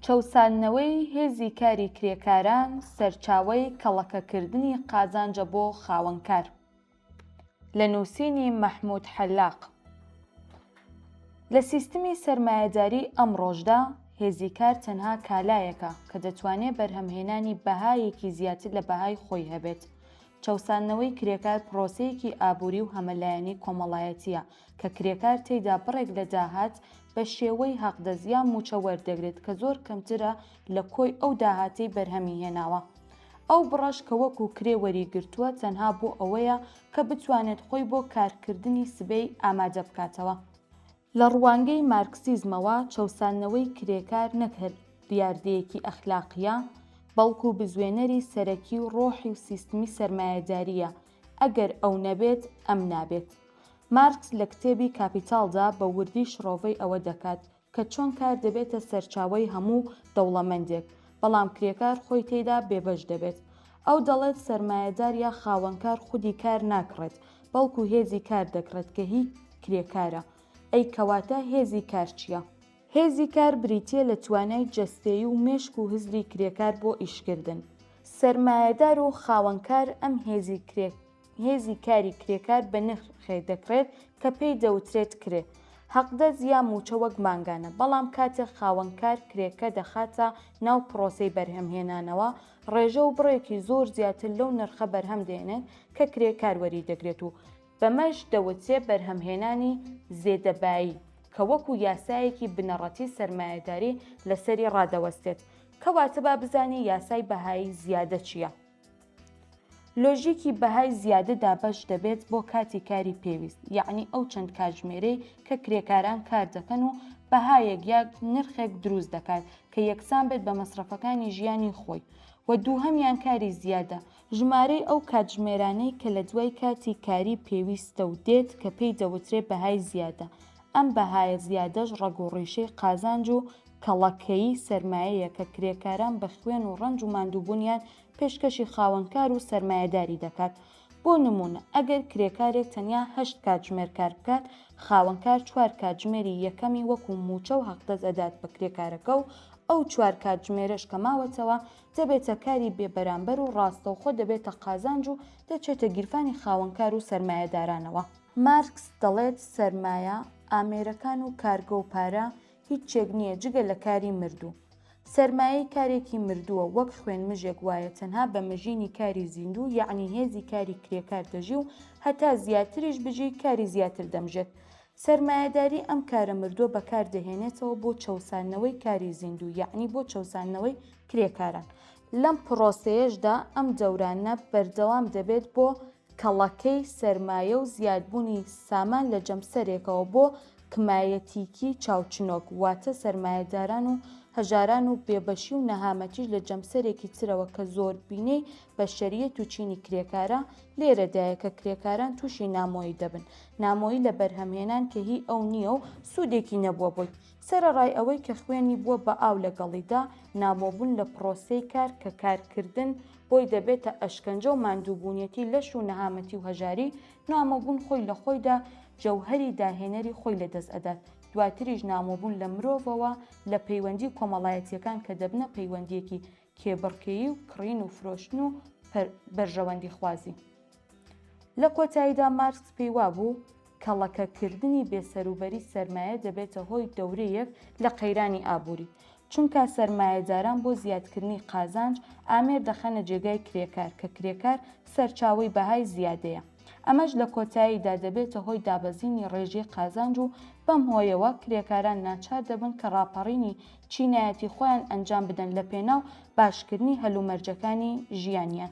چەسانەوەی هێزی کاری کرێکاران سەرچاوەی کەڵەکەکردنی قازانجە بۆ خاوەنکار. لە نووسینی مەحموود حەلاق. لە سیستمی سەرمایەداری ئەمڕۆژدا هێزی کار تەنها کالایەکە کە دەتوانێت بەرهەمهێنانی بەهایەکی زیاتر لە بەهای خۆی هەبێت. چەسانەوەی کرێکار پرۆسەیەکی ئابووری و هەمەلایەنی کۆمەڵایەتیە کە کرێکار تێیدا بڕێک لە داهات بە شێوەی حەقدەزیان موچە وەردەگرێت کە زۆر کەمترە لە کۆی ئەو داهاتەی بەرهەمی هێناوە. ئەو بڕەش کە وەکو کرێ وەریگرتووە تەنها بۆ ئەوەیە کە بتوانێت خۆی بۆ کارکردنی سبەی ئامادە بکاتەوە. لە ڕوانگەی مارکسیزمەوە چەسانەوەی کرێکار نەک یاردەیەکی ئەخلاقیە بەڵکو بزوێنەری سەرەکی و ڕۆحی و سیستمی سەرمایەداریە. ئەگەر ئەو نەبێت ئەم نابێت. مارکس لە کتێبی کاپیتاڵدا بە وردی شڕۆڤەی ئەوە دەکات کە چۆن کار دەبێتە سەرچاوەی هەموو دەوڵەمەندێک بەڵام کرێکار خۆی تێیدا بێبەش دەبێت. ئەو دەڵێت سەرمایەدار یا خاوەنکار خودی کار ناکڕێت بەڵکو هێزی کار دەکڕێت کە هی کرێکارە. ئەی کەواتە هێزی کار چییە؟ هێزی کار بریتیە لە توانای جەستەیی و مێشک و هزری کرێکار بۆ ئیشکردن. سەرمایەدار و خاوەنکار ئەم هێزی کاری کرێکار بە نرخێ دەکرێت کە پێی دەوترێت کرێ. حەقدەز یا موچە وەک مانگانە، بەڵام کاتێک خاوەنکار کرێکە دەخاتە ناو پرۆسەی بەرهەمهێنانەوە ڕێژە و بڕێکی زۆر زیاتر لەو نرخە بەرهەم دێنێت کە کرێکار وەری دەگرێت و بەمەش دەوترێت بەرهەمهێنانی زێدەبایی کە وەکو یاسایەکی بنەڕەتی سەرمایەداری لەسەری ڕادەوەستێت. کەواتە با بزانی یاسای بەهایی زیادە چییە؟ لۆژیکی بەهای زیادە دابەش دەبێت بۆ کاتی کاری پێویست، یعنی ئەو چەند کاتژمێرەی کە کرێکاران کار دەکەن و بەهایەک یاک نرخێک دروست دەکات کە یەکسان بێت بە مەسرەفەکانی ژیانی خۆی. و دووهەمیان کاری زیادە، ژمارەی ئەو کاتژمێرانەی کە لە دوای کاتی کاری پێویستە و دێت کە پێی دەوترێت بەهای زیادە. ئەم بەهایە زیادەش ڕەگوڕیشەی قازانج و کەڵەکەیی سەرمایەیە کە کرێکاران بە خوێن و ڕەنج و ماندووبوونیان پێشکەشی خاوەنکار و سەرمایەداری دەکات. بۆ نمونە ئەگەر کرێکارێک تەنیا 8 کاتژمێر کار بکات، خاوەنکار 4 کاتژمێری یەکەمی وەکو موچە و حەقدەز ئەدات بە کرێکارەکە و ئەو 4 کاتژمێرەش کە ماوەتەوە دەبێتە کاری بێبەرامبەر و ڕاستەوخۆ دەبێتە قازانج و دەچێتە گیرفانی خاوەنکار و سەرمایەدارانەوە. مارکس دەڵێت سەرمایە، ئامێرەکان و کارگە و پارە هیچێک نییە جگە لە کاری مردوو. سەرمایەی کارێکی مردووە وەک خوێنمژێک وایە تەنها بە مژینی کاری زیندوو، یعنی هێزی کاری کرێکار دەژی و هەتا زیاتریش بژی کاری زیاتر دەمژێت. سەرمایەداری ئەم کارە مردووە بەکاردەهێنێتەوە بۆ چەسانەوەی کاری زیندوو، یعنی بۆ چەسانەوەی کرێکاران. لەم پرۆسەیەشدا ئەم دەورانە بەردەوام دەبێت بۆ کەڵەکەی سەرمایە و زیادبوونی سامان لە جەمسەرێکەوە بۆ کمایەتیکی چاوچنۆک، واتە سەرمایەداران و هەژاران و بێبەشی و نەهامەتیش لە جەمسەرێکی ترەوە کە زۆربینەی بەشەریەت و چینی کرێکارە لێرەدایە کە کرێکاران تووشی نامۆیی دەبن. نامۆیی لە بەرهەمهێنان کە هی ئەو نییە و سوودێکی نەبووە بۆی. سەرەڕای ئەوەی کە خوێنی بووە بە ئاو لەگەڵیدا، نامۆبوون لە پرۆسەی کار کە کارکردن بۆی دەبێتە ئەشکەنجە و ماندووبوونیەتی لەش و نەهامەتی و هەژاری. نامۆبوون خۆی لە خۆیدا جەوهەری داهێنەری خۆی لەدەست ئەدات. دواتریش نامۆبوون لە مرۆڤەوە لە پەیوەندی کۆمەڵایەتیەکان کە دەبنە پەیوەندیەکی کێبڕکێیی و کڕین و فرۆشتن و بەرژەوەندی خوازی. لە کۆتاییدا مارکس پێی وابوو کەڵەکەکردنی بێسەروبەری سەرمایە دەبێتە هۆی دەورەیەک لە قەیرانی ئابووری، چونکە سەرمایەداران بۆ زیادکردنی قازانج ئامێر دەخەنە جێگای کرێکار کە کرێکار سەرچاوەی بەهای زیادەیە. ئەمەش لە کۆتاییدا دەبێتە هۆی دابەزینی ڕێژەی قازانج و بەم هۆیەوە کرێکاران ناچار دەبن کە ڕاپەڕینی چینایەتی خۆیان ئەنجام بدەن لە پێناو باشکردنی هەلومەرجەکانی ژیانیان.